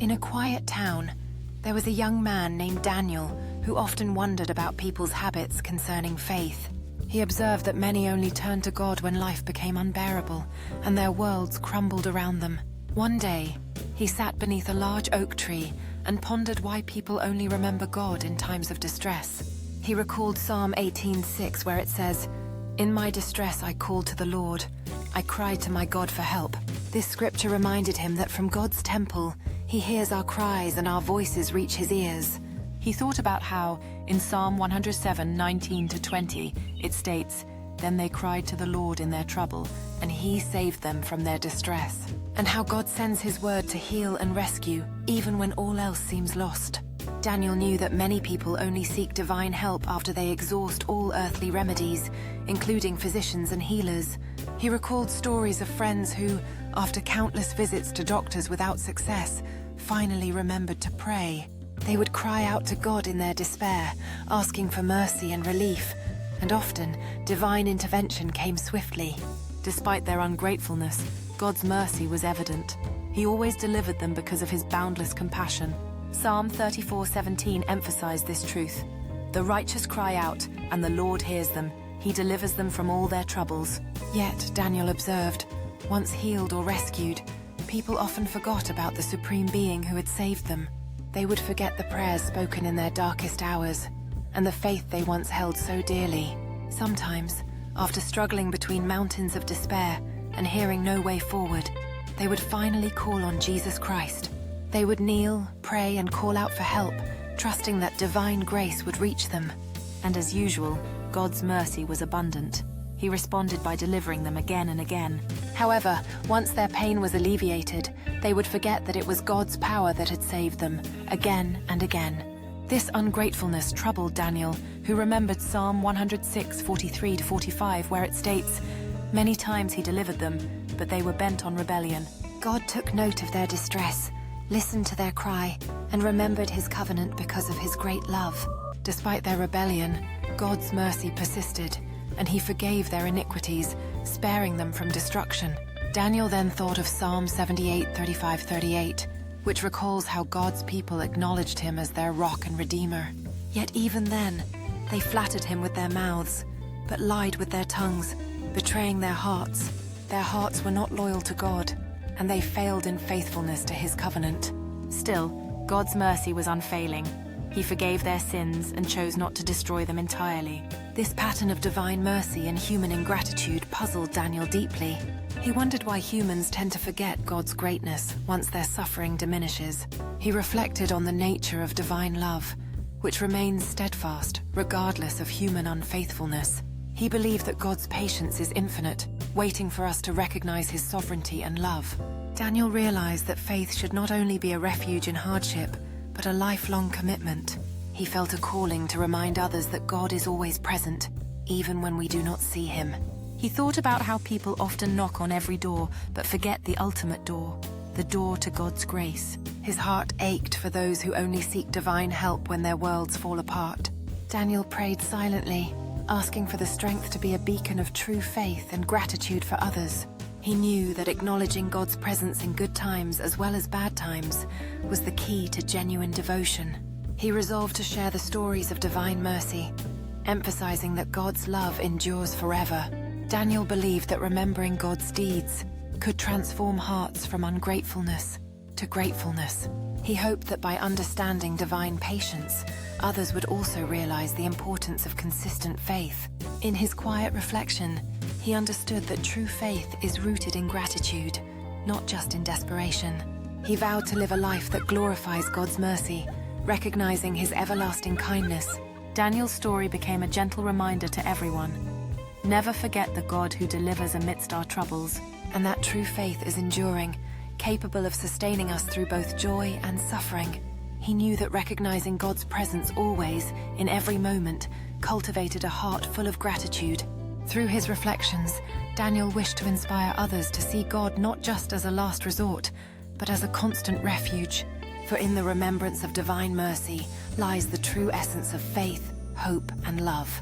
In a quiet town, there was a young man named Daniel who often wondered about people's habits concerning faith. He observed that many only turned to God when life became unbearable and their worlds crumbled around them. One day, he sat beneath a large oak tree and pondered why people only remember God in times of distress. He recalled Psalm 18:6, where it says, "In my distress I called to the Lord. I cried to my God for help." This scripture reminded him that from God's temple, he hears our cries and our voices reach his ears. He thought about how, in Psalm 107:19-20, it states, "Then they cried to the Lord in their trouble, and he saved them from their distress." And how God sends his word to heal and rescue, even when all else seems lost. Daniel knew that many people only seek divine help after they exhaust all earthly remedies, including physicians and healers. He recalled stories of friends who, after countless visits to doctors without success, finally remembered to pray. They would cry out to God in their despair, asking for mercy and relief, and often divine intervention came swiftly. Despite their ungratefulness, God's mercy was evident. He always delivered them because of his boundless compassion. Psalm 34:17 emphasized this truth. "The righteous cry out, and the Lord hears them. He delivers them from all their troubles." Yet, Daniel observed, once healed or rescued, people often forgot about the supreme being who had saved them. They would forget the prayers spoken in their darkest hours, and the faith they once held so dearly. Sometimes, after struggling between mountains of despair and hearing no way forward, they would finally call on Jesus Christ. They would kneel, pray, and call out for help, trusting that divine grace would reach them. And as usual, God's mercy was abundant. He responded by delivering them again and again. However, once their pain was alleviated, they would forget that it was God's power that had saved them, again and again. This ungratefulness troubled Daniel, who remembered Psalm 106:43-45, where it states, "Many times he delivered them, but they were bent on rebellion." God took note of their distress, listened to their cry, and remembered his covenant because of his great love. Despite their rebellion, God's mercy persisted, and he forgave their iniquities, sparing them from destruction. Daniel then thought of Psalm 78:35-38, which recalls how God's people acknowledged him as their rock and redeemer. Yet even then, they flattered him with their mouths, but lied with their tongues, betraying their hearts. Their hearts were not loyal to God, and they failed in faithfulness to his covenant. Still, God's mercy was unfailing. He forgave their sins and chose not to destroy them entirely. This pattern of divine mercy and human ingratitude puzzled Daniel deeply. He wondered why humans tend to forget God's greatness once their suffering diminishes. He reflected on the nature of divine love, which remains steadfast regardless of human unfaithfulness. He believed that God's patience is infinite, waiting for us to recognize his sovereignty and love. Daniel realized that faith should not only be a refuge in hardship, but a lifelong commitment. He felt a calling to remind others that God is always present, even when we do not see him. He thought about how people often knock on every door, but forget the ultimate door, the door to God's grace. His heart ached for those who only seek divine help when their worlds fall apart. Daniel prayed silently, asking for the strength to be a beacon of true faith and gratitude for others. He knew that acknowledging God's presence in good times as well as bad times was the key to genuine devotion. He resolved to share the stories of divine mercy, emphasizing that God's love endures forever. Daniel believed that remembering God's deeds could transform hearts from ungratefulness to gratefulness. He hoped that by understanding divine patience, others would also realize the importance of consistent faith. In his quiet reflection, he understood that true faith is rooted in gratitude, not just in desperation. He vowed to live a life that glorifies God's mercy, recognizing his everlasting kindness. Daniel's story became a gentle reminder to everyone. Never forget the God who delivers amidst our troubles, and that true faith is enduring, capable of sustaining us through both joy and suffering. He knew that recognizing God's presence always, in every moment, cultivated a heart full of gratitude. Through his reflections, Daniel wished to inspire others to see God not just as a last resort, but as a constant refuge. For in the remembrance of divine mercy lies the true essence of faith, hope, and love.